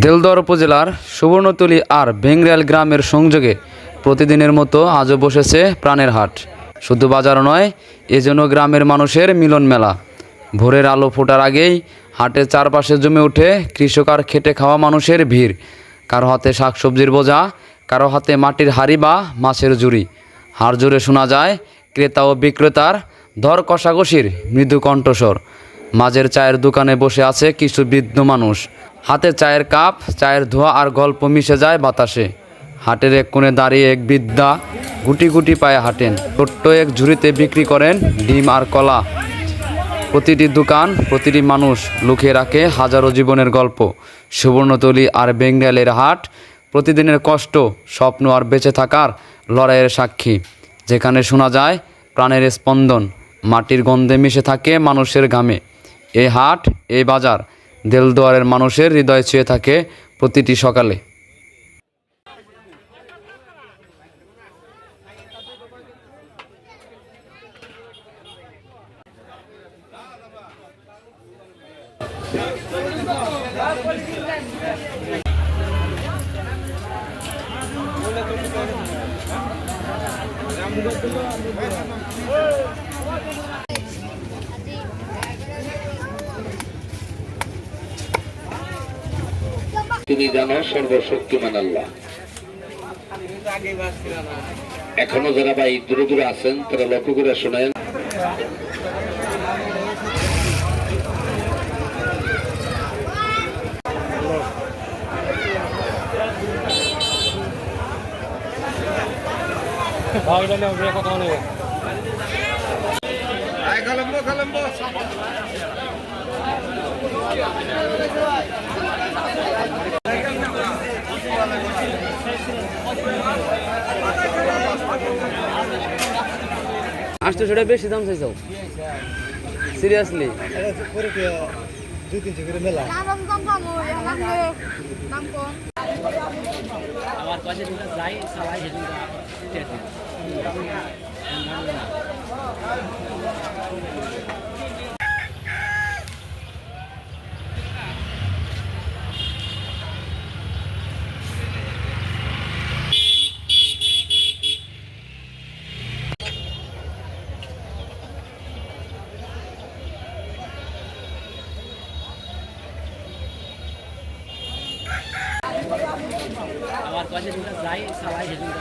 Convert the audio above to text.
দেলদুয়ার উপজেলার সুবর্ণতলী আর বেংরিয়াল গ্রামের সংযোগে প্রতিদিনের মতো আজও বসেছে প্রাণের হাট। শুধু বাজার নয়, এজন্য গ্রামের মানুষের মিলন মেলা। ভোরের আলো ফোটার আগেই হাটের চারপাশে জমে ওঠে কৃষক আর খেটে খাওয়া মানুষের ভিড়। কারো হাতে শাকসবজির বোঝা, কারো হাতে মাটির হাঁড়ি বা মাছের ঝুড়ি। হাড় জুড়ে শোনা যায় ক্রেতা ও বিক্রেতার দর কষাকষির মৃদু কণ্ঠস্বর। মাঝের চায়ের দোকানে বসে আছে কিছু বৃদ্ধ মানুষ। হাতে চায়ের কাপ, চায়ের ধোঁয়া আর গল্প মিশে যায় বাতাসে। হাটের এক কোণে দাঁড়িয়ে এক বৃদ্ধা গুটি গুটি পায়ে হাঁটেন। ছোট্ট এক ঝুড়িতে বিক্রি করেন ডিম আর কলা। প্রতিটি দোকান, প্রতিটি মানুষ লুকিয়ে রাখে হাজারো জীবনের গল্প। সুবর্ণতলী আর বেংরিয়ালের হাট প্রতিদিনের কষ্ট, স্বপ্ন আর বেঁচে থাকার লড়াইয়ের সাক্ষী। যেখানে শোনা যায় প্রাণের স্পন্দন, মাটির গন্ধে মিশে থাকে মানুষের ঘামে। এই হাট, এই বাজার দেলদুয়ারের মানুষের হৃদয় ছুঁয়ে থাকে প্রতিটি সকালে। তুমি জানো সর্বশক্তিমান আল্লাহ। এখনো যারা ভাই দূরে দূরে আছেন তারা লক্ষ্য করে শোনেন। আসতো সেটা বেশি দাম চাইছো সিরিয়াসলি? আমার কাছে যেটা যাই সবাই আমার কাছে যেটা যাই সবাই সেটা